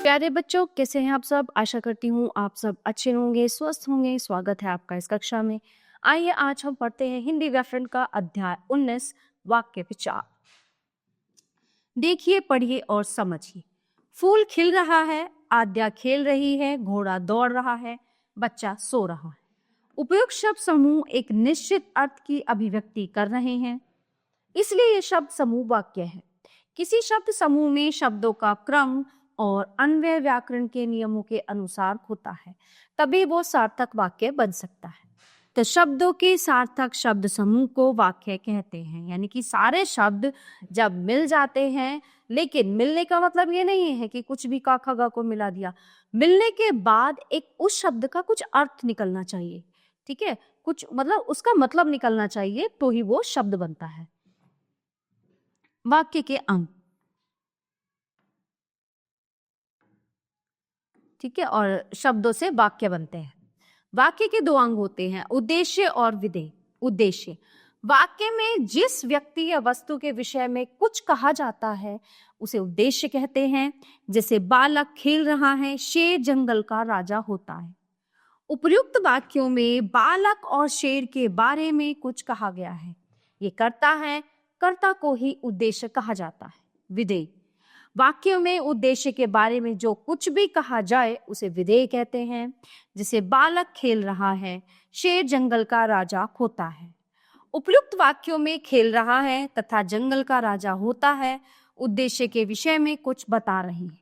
प्यारे बच्चों, कैसे हैं आप सब? आशा करती हूँ आप सब अच्छे होंगे, स्वस्थ होंगे। स्वागत है आपका इस कक्षा में। आइए आज हम पढ़ते हैं हिंदी व्याकरण का अध्याय 19 वाक्य विचार। देखिए, पढ़िए और समझिए। फूल खिल रहा है, आद्या खेल रही है, घोड़ा दौड़ रहा है, बच्चा सो रहा है। उपयुक्त शब्द समूह एक निश्चित अर्थ की अभिव्यक्ति कर रहे हैं, इसलिए ये शब्द समूह वाक्य है। किसी शब्द समूह में शब्दों का क्रम और अन्वय व्याकरण के नियमों के अनुसार होता है, तभी वो सार्थक वाक्य बन सकता है। तो शब्दों के सार्थक शब्द समूह को वाक्य कहते हैं। यानी कि सारे शब्द जब मिल जाते हैं, लेकिन मिलने का मतलब ये नहीं है कि कुछ भी का खगा को मिला दिया। मिलने के बाद एक उस शब्द का कुछ अर्थ निकलना चाहिए, ठीक है, कुछ मतलब उसका मतलब निकलना चाहिए, तो ही वो शब्द बनता है। वाक्य के अंग, ठीक है, और शब्दों से वाक्य बनते हैं। वाक्य के दो अंग होते हैं, उद्देश्य और विधेय। उद्देश्य, वाक्य में जिस व्यक्ति या वस्तु के विषय में कुछ कहा जाता है उसे उद्देश्य कहते हैं। जैसे बालक खेल रहा है, शेर जंगल का राजा होता है। उपर्युक्त वाक्यों में बालक और शेर के बारे में कुछ कहा गया है, ये कर्ता है, कर्ता को ही उद्देश्य कहा जाता है। विधेय, वाक्यों में उद्देश्य के बारे में जो कुछ भी कहा जाए उसे विधेय कहते हैं। जैसे बालक खेल रहा है, शेर जंगल का राजा होता है। उपयुक्त वाक्यों में खेल रहा है तथा जंगल का राजा होता है उद्देश्य के विषय में कुछ बता रही है।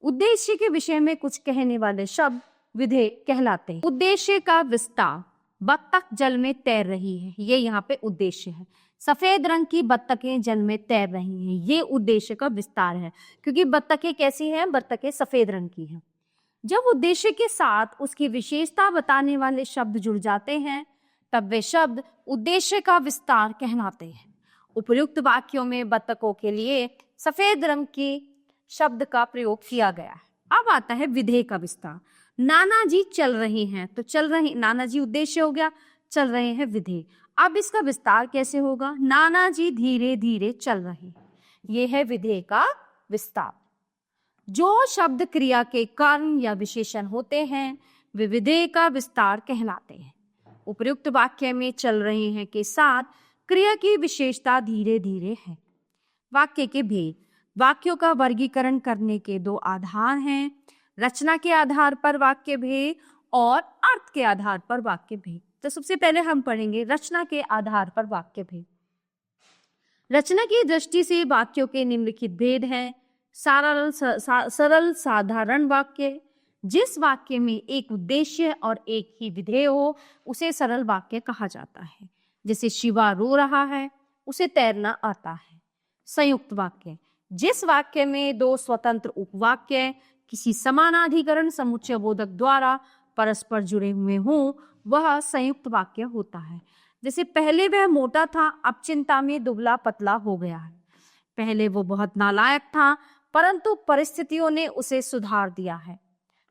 उद्देश्य के विषय में कुछ कहने वाले शब्द विधेय कहलाते हैं। उद्देश्य का विस्तार, बत्तख जल में तैर रही है, ये यहाँ पे उद्देश्य है। सफेद रंग की बत्तखें जल में तैर रही हैं, ये उद्देश्य का विस्तार है, क्योंकि बत्तखें कैसी हैं? बत्तखें सफेद रंग की हैं। जब उद्देश्य के साथ उसकी विशेषता बताने वाले शब्द जुड़ जाते हैं, तब वे शब्द उद्देश्य का विस्तार कहलाते हैं। उपयुक्त वाक्यों में बत्तखों के लिए सफेद रंग की शब्द का प्रयोग किया गया है। अब आता है विधेय का विस्तार। नाना जी चल रहे हैं, तो चल रहे, नाना जी उद्देश्य हो गया, चल रहे हैं विधेय। अब इसका विस्तार कैसे होगा? नाना जी धीरे धीरे चल रहे, ये है विधेय का विस्तार। जो शब्द क्रिया के कारण या विशेषण होते हैं वे विधेय का विस्तार कहलाते हैं। उपयुक्त वाक्य में चल रहे हैं के साथ क्रिया की विशेषता धीरे धीरे है। वाक्य के भेद, वाक्यों का वर्गीकरण करने के दो आधार हैं, रचना के आधार पर वाक्य भेद और अर्थ के आधार पर वाक्य भेद। तो सबसे पहले हम पढ़ेंगे रचना के आधार पर वाक्य भेद। रचना की दृष्टि से वाक्यों के निम्नलिखित भेद हैं। सरल साधारण वाक्य, जिस वाक्य में एक उद्देश्य और एक ही विधेय हो उसे सरल वाक्य कहा जाता है। जैसे शिवा रो रहा है, उसे तैरना आता है। संयुक्त वाक्य, जिस वाक्य में दो स्वतंत्र उपवाक्य किसी समानाधिकरण समुच्चय बोधक द्वारा परस्पर जुड़े हुए हों वह संयुक्त वाक्य होता है। जैसे पहले वह मोटा था, अब चिंता में दुबला पतला हो गया है। पहले वो बहुत नालायक था, परंतु परिस्थितियों ने उसे सुधार दिया है।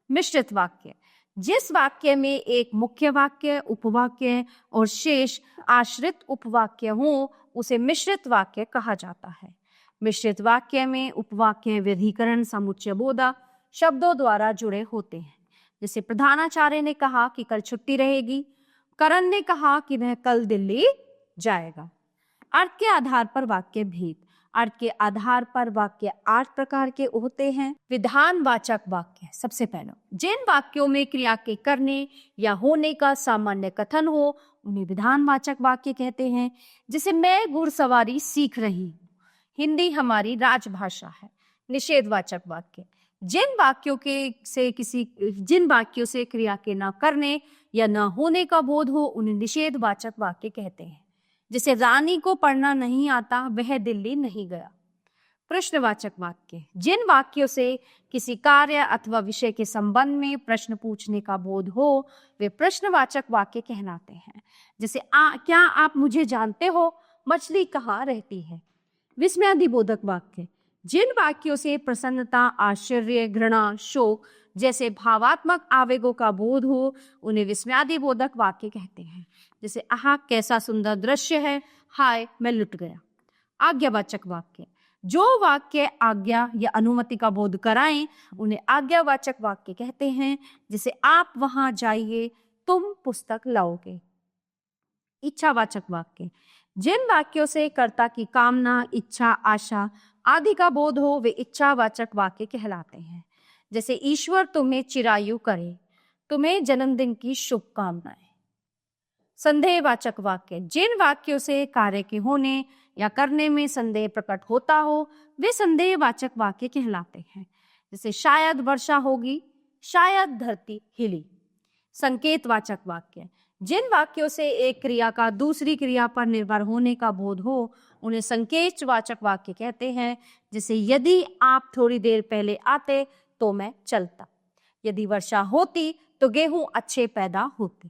मिश्रित वाक्य, जिस वाक्य में एक मुख्य वाक्य, उपवाक्य और शेष आश्रित उपवाक्य हो उसे मिश्रित वाक्य कहा जाता है। मिश्रित वाक्य में उपवाक्य व्यधिकरण समुच्चय बोधक शब्दों द्वारा जुड़े होते हैं। जैसे प्रधानाचार्य ने कहा कि कल छुट्टी रहेगी, करण ने कहा कि वह कल दिल्ली जाएगा। अर्थ के आधार पर वाक्य भेद, अर्थ के आधार पर वाक्य 8 प्रकार के होते हैं। विधानवाचक वाक्य, सबसे पहला, जिन वाक्यों में क्रिया के करने या होने का सामान्य कथन हो उन्हें विधानवाचक वाक्य कहते हैं। जैसे मैं घुड़सवारी सीख रही हूँ, हिंदी हमारी राजभाषा है। निषेधवाचक वाक्य, जिन वाक्यों से क्रिया के न करने या न होने का बोध हो उन्हें निषेधवाचक वाक्य कहते हैं। जैसे रानी को पढ़ना नहीं आता, वह दिल्ली नहीं गया। प्रश्नवाचक वाक्य, जिन वाक्यों से किसी कार्य अथवा विषय के संबंध में प्रश्न पूछने का बोध हो वे प्रश्नवाचक वाक्य कहलाते हैं। जैसे क्या आप मुझे जानते हो, मछली कहाँ रहती है। विस्मयादिबोधक वाक्य, जिन वाक्यों से प्रसन्नता, आश्चर्य, घृणा, शोक जैसे भावात्मक आवेगों का बोध हो उन्हें विस्मयादिबोधक वाक्य कहते हैं। जैसे आहा कैसा सुंदर दृश्य है, हाय मैं लुट गया। आज्ञावाचक वाक्य, जो वाक्य आज्ञा या अनुमति का बोध कराएं उन्हें आज्ञावाचक वाक्य कहते हैं। जैसे आप वहां जाइए, तुम पुस्तक लाओगे। इच्छावाचक वाक्य, जिन वाक्यों से कर्ता की कामना, इच्छा, आशा आदि का बोध हो वे इच्छावाचक वाक्य कहलाते हैं। जैसे ईश्वर तुम्हें चिरायु करे, तुम्हें जन्मदिन की शुभकामनाएं। संदेहवाचक वाक्य, जिन वाक्यों से कार्य के होने या करने में संदेह प्रकट होता हो वे संदेहवाचक वाक्य कहलाते हैं। जैसे शायद वर्षा होगी, शायद धरती हिली। संकेतवाचक वाक्य, जिन वाक्यों से एक क्रिया का दूसरी क्रिया पर निर्भर होने का बोध हो उन्हें संकेतवाचक वाक्य कहते हैं। जैसे यदि आप थोड़ी देर पहले आते तो मैं चलता, यदि वर्षा होती तो गेहूं अच्छे पैदा होते।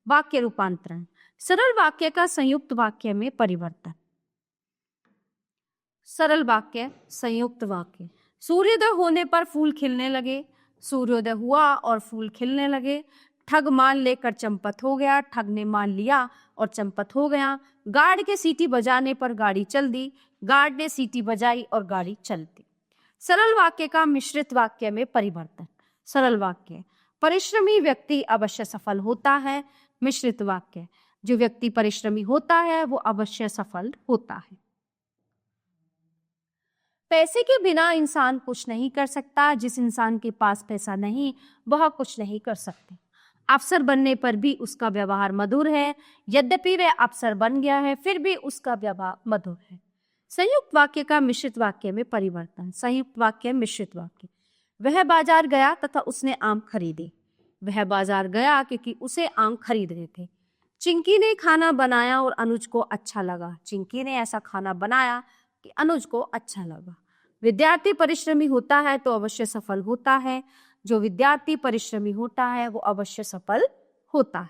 वाक्य रूपांतरण, सरल वाक्य का संयुक्त वाक्य में परिवर्तन। सरल वाक्य, संयुक्त वाक्य। सूर्योदय होने पर फूल खिलने लगे, सूर्योदय हुआ और फूल खिलने लगे। ठग मान लेकर चंपत हो गया, ठग ने मान लिया और चंपत हो गया। गार्ड के सीटी बजाने पर गाड़ी चल दी, गार्ड ने सीटी बजाई और गाड़ी चल दी। सरल वाक्य का मिश्रित वाक्य में परिवर्तन। सरल वाक्य, परिश्रमी व्यक्ति अवश्य सफल होता है। मिश्रित वाक्य, जो व्यक्ति परिश्रमी होता है वो अवश्य सफल होता है। पैसे के बिना इंसान कुछ नहीं कर सकता, जिस इंसान के पास पैसा नहीं वह कुछ नहीं कर सकते। अफसर बनने पर भी उसका व्यवहार मधुर है, यद्यपि वह अफसर बन गया है फिर भी उसका व्यवहार मधुर है। संयुक्त वाक्य का मिश्रित वाक्य में परिवर्तन। संयुक्त वाक्य, मिश्रित वाक्य। वह बाजार गया तथा उसने आम खरीदे। वह बाजार गया क्योंकि उसे आम खरीदने थे। चिंकी ने खाना बनाया और अनुज को अच्छा लगा। चिंकी ने ऐसा खाना बनाया कि अनुज को अच्छा लगा। विद्यार्थी परिश्रमी होता है तो अवश्य सफल होता है। जो विद्यार्थी परिश्रमी होता है वो अवश्य सफल होता है।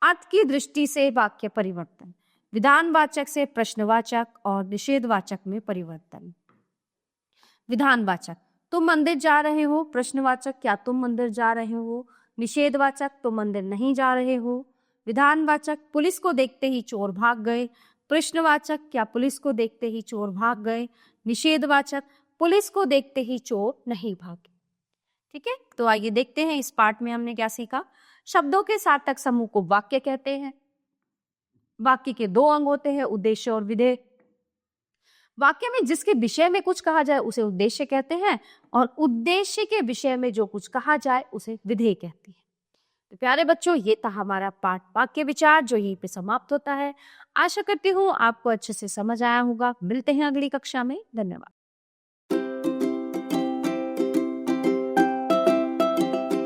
अर्थ की दृष्टि से वाक्य परिवर्तन। विधानवाचक से प्रश्नवाचक और निषेधवाचक में परिवर्तन। विधानवाचक, तुम मंदिर जा रहे हो। प्रश्नवाचक, क्या तुम मंदिर जा रहे हो। निषेधवाचक, तुम मंदिर नहीं जा रहे हो। विधानवाचक, पुलिस को देखते ही चोर भाग गए। प्रश्नवाचक, क्या पुलिस को देखते ही चोर भाग गए। निषेधवाचक, पुलिस को देखते ही चोर नहीं भागे। ठीक है, तो आइए देखते हैं इस पार्ट में हमने क्या सीखा। शब्दों के सार्थक समूह को वाक्य कहते हैं। वाक्य के दो अंग होते हैं, उद्देश्य और विधेय। वाक्य में जिसके विषय में कुछ कहा जाए उसे उद्देश्य कहते हैं और उद्देश्य के विषय में जो कुछ कहा जाए उसे विधेय कहते हैं। तो प्यारे बच्चों, ये था हमारा पाठ वाक्य विचार जो यहीं पे समाप्त होता है। आशा करती हूँ आपको अच्छे से समझ आया होगा। मिलते हैं अगली कक्षा में। धन्यवाद।